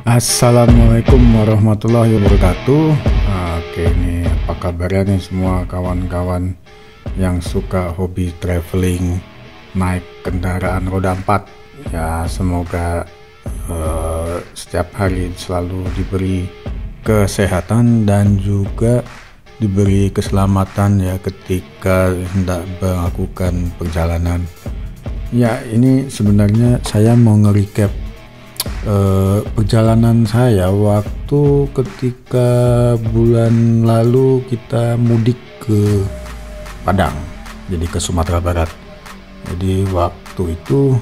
Assalamualaikum warahmatullahi wabarakatuh. Oke, ini apa kabarnya nih semua kawan-kawan yang suka hobi traveling naik kendaraan roda 4 ya. Semoga setiap hari selalu diberi kesehatan dan juga diberi keselamatan ya ketika hendak melakukan perjalanan. Ya, ini sebenarnya saya mau nge-recap perjalanan saya waktu ketika bulan lalu kita mudik ke Padang, jadi ke Sumatera Barat. Jadi waktu itu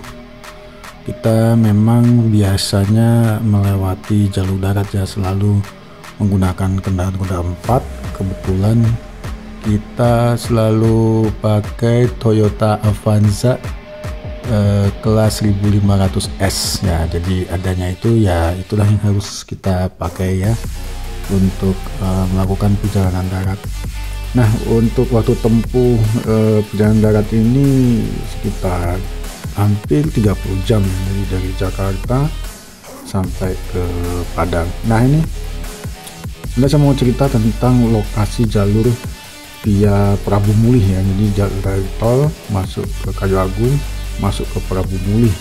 kita memang biasanya melewati jalur darat ya, selalu menggunakan kendaraan roda 4. Kebetulan kita selalu pakai Toyota Avanza kelas 1500S ya. Jadi adanya itu ya, itulah yang harus kita pakai ya untuk melakukan perjalanan darat. Nah, untuk waktu tempuh perjalanan darat ini sekitar hampir 30 jam dari Jakarta sampai ke Padang. Nah, ini sebenarnya saya mau cerita tentang lokasi jalur via Prabu Mulih ya. Jadi jalur dari tol masuk ke Kayu Agung, masuk ke Prabu Mulih,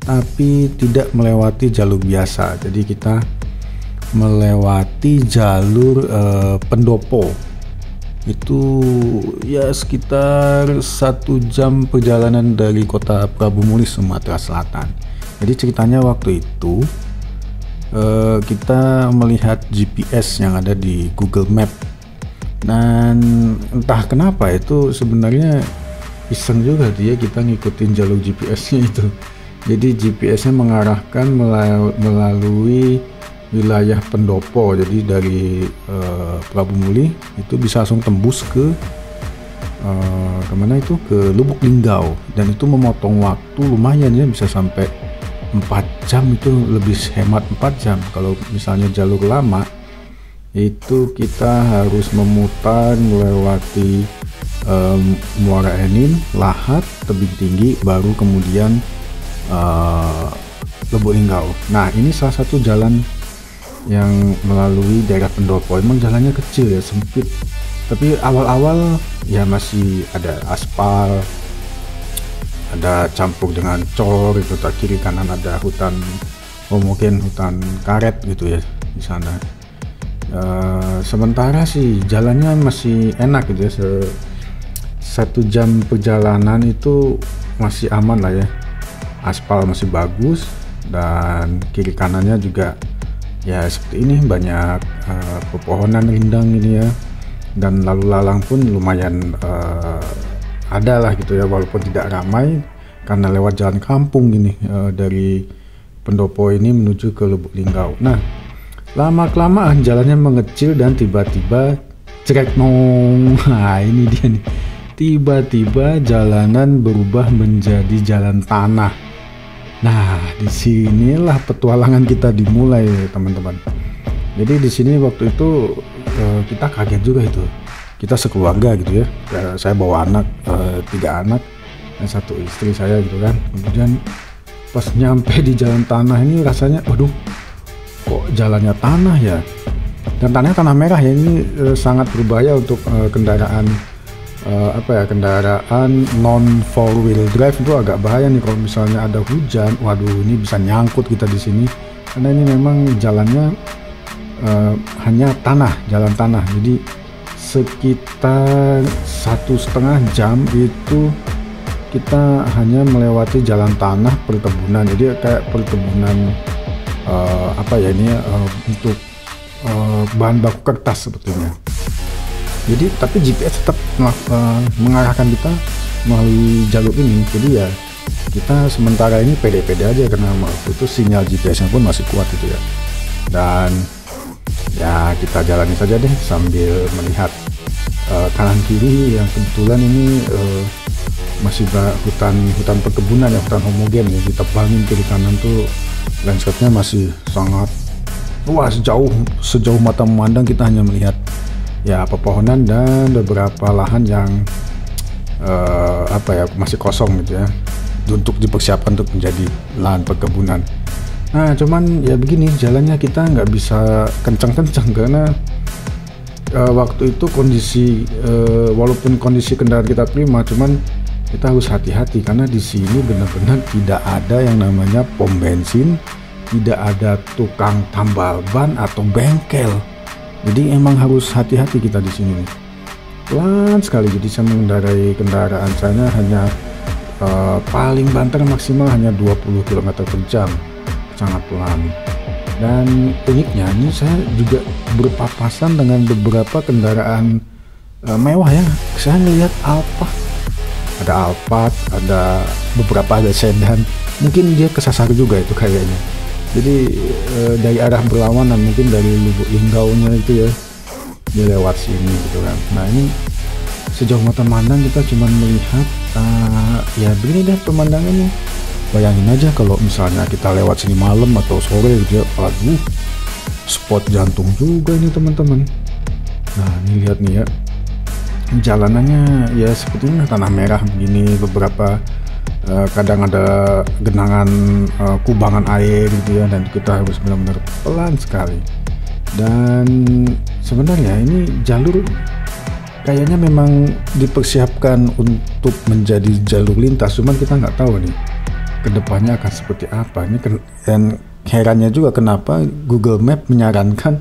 tapi tidak melewati jalur biasa. Jadi kita melewati jalur pendopo. Itu ya sekitar 1 jam perjalanan dari kota Prabu Mulih, Sumatera Selatan. Jadi ceritanya waktu itu kita melihat GPS yang ada di Google Map, dan entah kenapa itu sebenarnya iseng juga dia, kita ngikutin jalur GPS-nya itu. Jadi GPS-nya mengarahkan melalui wilayah pendopo. Jadi dari Prabu Mulih itu bisa langsung tembus ke kemana itu, ke Lubuk Linggau, dan itu memotong waktu lumayan ya, bisa sampai 4 jam. Itu lebih hemat 4 jam. Kalau misalnya jalur lama itu kita harus memutar melewati Muara Enim, Lahat, Tebing Tinggi, baru kemudian Lubuk Linggau. Nah, ini salah satu jalan yang melalui daerah pendopo. Emang jalannya kecil ya, sempit, tapi awal-awal ya masih ada aspal, ada campur dengan cor itu. Tak kiri kanan ada hutan, mungkin hutan karet gitu ya di sana. Sementara sih jalannya masih enak gitu ya. 1 jam perjalanan itu masih aman lah ya, aspal masih bagus, dan kiri kanannya juga ya seperti ini, banyak pepohonan rindang ini ya, dan lalu lalang pun lumayan ada lah gitu ya, walaupun tidak ramai karena lewat jalan kampung ini dari pendopo ini menuju ke Lubuk Linggau. Nah, lama-kelamaan jalannya mengecil dan tiba-tiba cekrek nong. Nah, ini dia nih. Tiba-tiba jalanan berubah menjadi jalan tanah. Nah, disinilah petualangan kita dimulai, teman-teman. Jadi di sini waktu itu kita kaget juga itu. Kita sekeluarga gitu ya. Saya bawa anak, 3 anak dan 1 istri saya gitu kan. Kemudian pas nyampe di jalan tanah ini rasanya, waduh, kok jalannya tanah ya. Dan tanahnya tanah merah ya. Ini sangat berbahaya untuk kendaraan kendaraan non 4-wheel drive. Itu agak bahaya nih kalau misalnya ada hujan. Waduh, ini bisa nyangkut kita di sini karena ini memang jalannya hanya tanah, jalan tanah. Jadi sekitar 1,5 jam itu kita hanya melewati jalan tanah perkebunan. Jadi kayak perkebunan untuk bahan baku kertas sebetulnya. Jadi tapi GPS tetap mengarahkan kita melalui jalur ini. Jadi ya kita sementara ini pede-pede aja karena waktu itu sinyal GPS-nya pun masih kuat gitu ya. Dan ya kita jalani saja deh sambil melihat kanan kiri yang kebetulan ini masih hutan perkebunan ya, hutan homogen ya. Ditebangin kiri kanan tuh landscape-nya masih sangat luas, sejauh mata memandang. Kita hanya melihat ya pepohonan dan beberapa lahan yang masih kosong gitu ya, untuk dipersiapkan untuk menjadi lahan perkebunan. Nah cuman ya begini, jalannya kita nggak bisa kencang-kencang karena waktu itu kondisi walaupun kondisi kendaraan kita prima, cuman kita harus hati-hati karena di sini benar-benar tidak ada yang namanya pom bensin, tidak ada tukang tambal ban atau bengkel. Jadi emang harus hati-hati kita di sini. Pelan sekali, jadi saya mengendarai kendaraan saya hanya paling banter maksimal hanya 20 km per jam, sangat pelan. Dan uniknya ini saya juga berpapasan dengan beberapa kendaraan mewah ya. Saya melihat ada Alphard, ada beberapa ada sedan. Mungkin dia kesasar juga itu kayaknya. Jadi dari arah berlawanan, mungkin dari Lubuk Linggaunya itu ya, dia lewat sini gitu kan. Nah ini sejauh mata pandang kita cuma melihat ya begini dah pemandangannya. Bayangin aja kalau misalnya kita lewat sini malam atau sore gitu ya, aduh spot jantung juga ini teman-teman. Nah ini lihat nih ya, jalanannya ya seperti ini, tanah merah begini, beberapa kadang ada genangan kubangan air gitu ya, dan kita harus benar-benar pelan sekali. Dan sebenarnya ini jalur kayaknya memang dipersiapkan untuk menjadi jalur lintas, cuman kita nggak tahu nih kedepannya akan seperti apa ini. Dan herannya juga kenapa Google Map menyarankan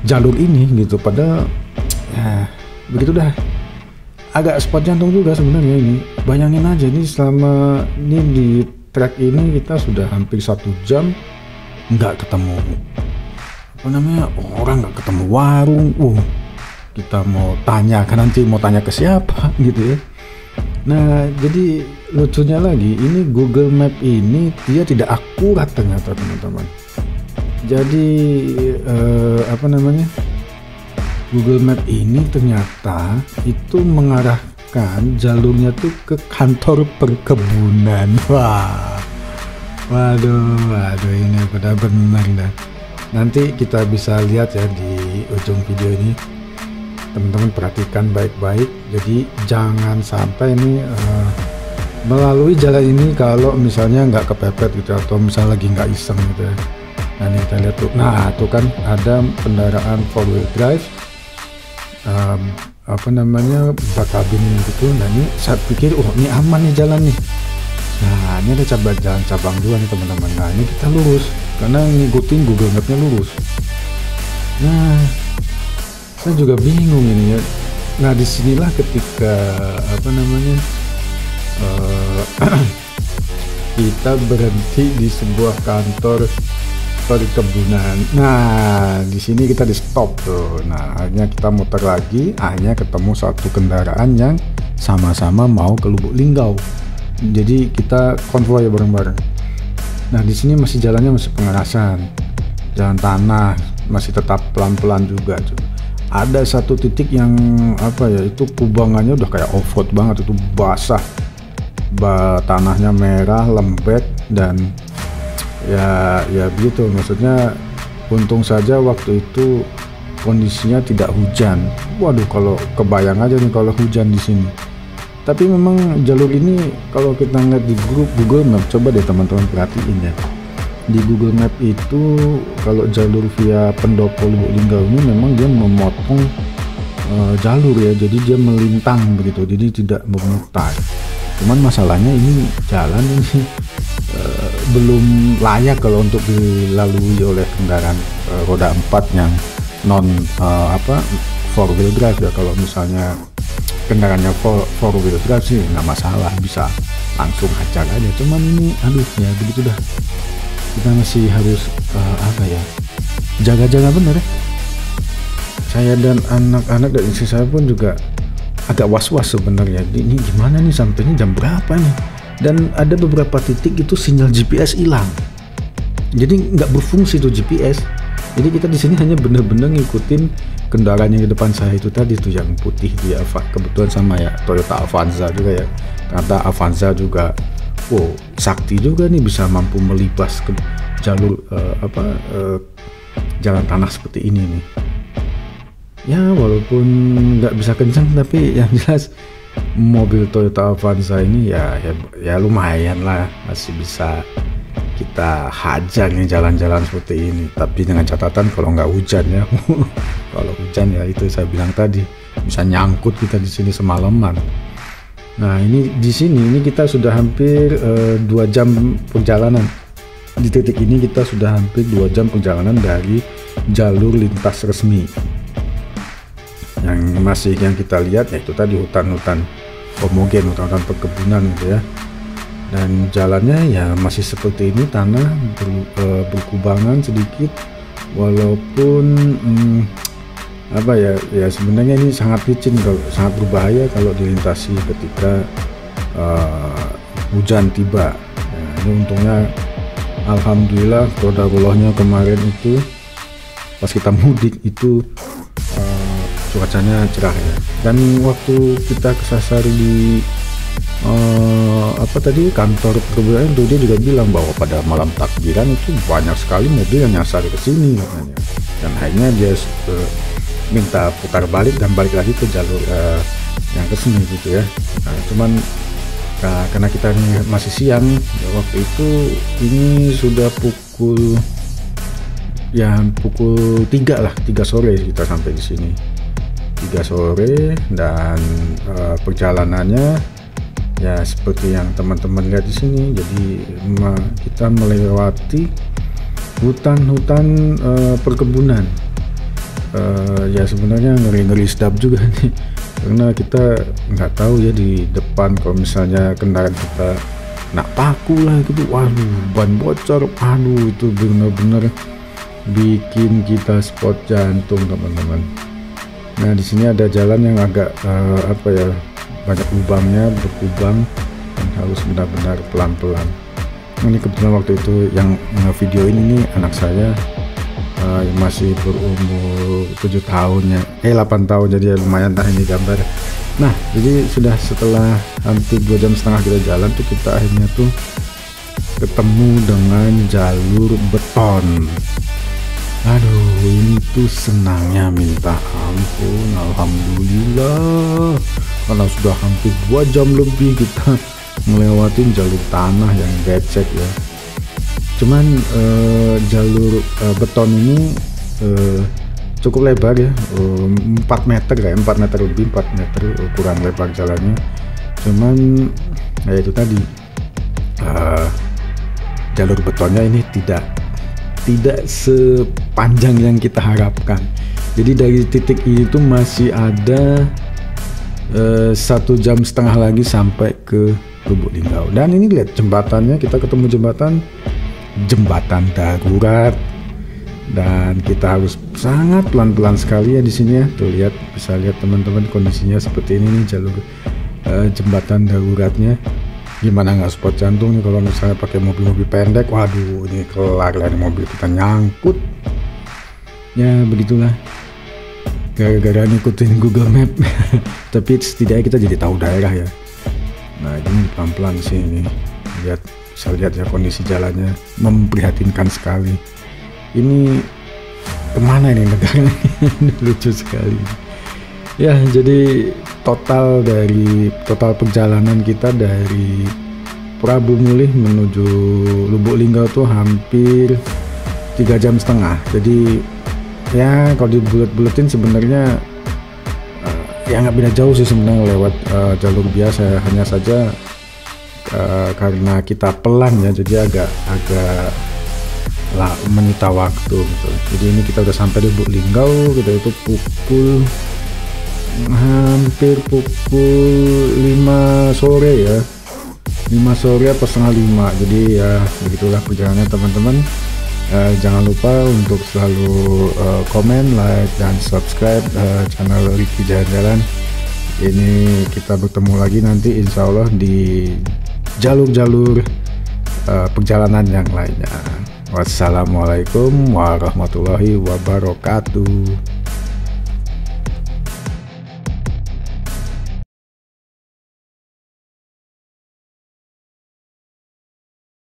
jalur ini gitu, padahal ya begitu dah, agak spot jantung juga sebenarnya ini. Bayangin aja ini selama ini di trek ini kita sudah hampir 1 jam nggak ketemu orang, nggak ketemu warung. Kita mau tanya kan, nanti mau tanya ke siapa gitu ya. Nah jadi lucunya lagi, ini Google Map ini dia tidak akurat ternyata teman-teman. Jadi Google Map ini ternyata itu mengarahkan jalurnya tuh ke kantor perkebunan. Waduh ini benar-benar dah. Nanti kita bisa lihat ya di ujung video ini, teman-teman perhatikan baik-baik. Jadi jangan sampai ini melalui jalan ini kalau misalnya nggak kepepet gitu, atau misalnya lagi nggak iseng gitu ya. Nah ini kita lihat tuh, nah tuh kan ada kendaraan 4-wheel drive bakabin gitu. Nah ini saya pikir ini aman nih jalan nih. Nah ini ada jalan cabang 2 nih teman-teman. Nah ini kita lurus karena ngikutin Google Map-nya lurus. Nah saya juga bingung ini ya. Nah disinilah ketika kita berhenti di sebuah kantor perkebunan. Nah di sini kita di stop tuh. Nah akhirnya kita muter lagi, akhirnya ketemu satu kendaraan yang sama-sama mau ke Lubuk Linggau. Jadi kita konvoy bareng-bareng. Nah di sini masih jalannya masih pengerasan, jalan tanah, masih tetap pelan-pelan juga. Ada satu titik yang itu kubangannya udah kayak off-road banget, itu basah, tanahnya merah, lembek, dan ya begitu. Maksudnya untung saja waktu itu kondisinya tidak hujan. Waduh kalau kebayang aja nih kalau hujan di sini. Tapi memang jalur ini kalau kita ngeliat di grup Google Map, coba deh teman-teman perhatiin ya. Di Google Map itu kalau jalur via Pendopo Lubuk Linggau ini memang dia memotong jalur ya, jadi dia melintang begitu, jadi tidak memutar. Cuman masalahnya ini jalan ini belum layak kalau untuk dilalui oleh kendaraan roda 4 yang non 4-wheel drive ya. Kalau misalnya kendaraannya 4-wheel drive sih nggak masalah, bisa langsung hajar aja. Cuman ini aduh ya begitu dah, kita masih harus jaga-jaga bener ya. Saya dan anak-anak dan istri saya pun juga agak was-was sebenarnya. Ini gimana nih, sampainya jam berapa nih? Dan ada beberapa titik itu sinyal GPS hilang, jadi nggak berfungsi tuh GPS. Jadi kita di sini hanya bener-bener ngikutin kendaraan yang di depan saya itu tadi tuh, yang putih dia kebetulan sama ya Toyota Avanza juga ya. Ternyata Avanza juga sakti juga nih, bisa mampu melibas ke jalur jalan tanah seperti ini nih. Ya walaupun nggak bisa kencang, tapi yang jelas mobil Toyota Avanza ini ya lumayan lah, masih bisa kita hajar nih jalan-jalan seperti ini, tapi dengan catatan kalau nggak hujan ya. Kalau hujan ya itu saya bilang tadi bisa nyangkut kita di sini semalaman. Nah ini di sini ini kita sudah hampir 2 jam perjalanan. Di titik ini kita sudah hampir 2 jam perjalanan dari jalur lintas resmi. Yang kita lihat yaitu tadi hutan-hutan homogen, hutan-hutan perkebunan gitu ya. Dan jalannya ya masih seperti ini, tanah berkubangan sedikit, walaupun ya sebenarnya ini sangat licin, sangat berbahaya kalau dilintasi ketika hujan tiba. Nah, ini untungnya alhamdulillah qadarulahnya kemarin itu pas kita mudik itu cuacanya cerah ya. Dan waktu kita kesasar di kantor perkebunan itu, dia juga bilang bahwa pada malam takbiran itu banyak sekali mobil yang nyasar ke sini katanya. Dan akhirnya dia minta putar balik dan balik lagi ke jalur yang resmi gitu ya. Nah, cuman karena kita ini masih siang ya, waktu itu ini sudah pukul 3 sore kita sampai di sini. 3 sore dan perjalanannya ya seperti yang teman-teman lihat di sini. Jadi kita melewati hutan-hutan perkebunan. Ya sebenarnya ngeri-ngeri sedap juga nih, karena kita nggak tahu ya di depan kalau misalnya kendaraan kita kena paku lah gitu, waduh ban bocor, aduh itu benar-benar bikin kita spot jantung teman-teman. Nah di sini ada jalan yang agak banyak lubangnya, berkubang, dan harus benar-benar pelan-pelan. Ini kebetulan waktu itu yang video ini anak saya yang masih berumur 7 tahun ya, 8 tahun, jadi ya lumayan lah ini gambar. Nah jadi sudah setelah hampir 2,5 jam kita jalan tuh, kita akhirnya tuh ketemu dengan jalur beton. Aduh ini tuh senangnya minta ampun, alhamdulillah, karena sudah hampir 2 jam lebih kita melewatin jalur tanah yang becek ya. Cuman jalur beton ini cukup lebar ya, 4 meter kayak 4 meter lebih, 4 meter kurang lebar jalannya. Cuman ya itu tadi jalur betonnya ini tidak sepanjang yang kita harapkan. Jadi dari titik itu masih ada 1,5 jam lagi sampai ke Lubuk Linggau. Dan ini lihat jembatannya, kita ketemu jembatan darurat, dan kita harus sangat pelan-pelan sekali ya di sini ya. Tuh lihat, bisa lihat teman-teman kondisinya seperti ini nih, jalur jembatan daruratnya. Gimana nggak spot jantung nih kalau misalnya pakai mobil-mobil pendek, waduh ini kelar lah, mobil kita nyangkut. Ya begitulah, gara-gara ngikutin Google Map. Tapi setidaknya kita jadi tahu daerah ya. Nah ini pelan-pelan sih ini, bisa lihat ya kondisi jalannya memprihatinkan sekali. Ini kemana ini negara? Lucu sekali ya. Jadi total perjalanan kita dari Prabu Mulih menuju Lubuk Linggau tuh hampir 3,5 jam. Jadi ya kalau dibulet-buletin sebenarnya ya nggak beda jauh sih sebenarnya lewat jalur biasa, hanya saja karena kita pelan ya, jadi agak menyita waktu gitu. Jadi ini kita udah sampai di Lubuk Linggau, kita itu hampir pukul 5 sore ya, 5 sore apa setengah 5. Jadi ya begitulah perjalanannya teman-teman. Jangan lupa untuk selalu komen, like, dan subscribe channel Ricky Jalan-Jalan. Ini kita bertemu lagi nanti insya Allah di jalur-jalur perjalanan yang lainnya. Wassalamualaikum warahmatullahi wabarakatuh.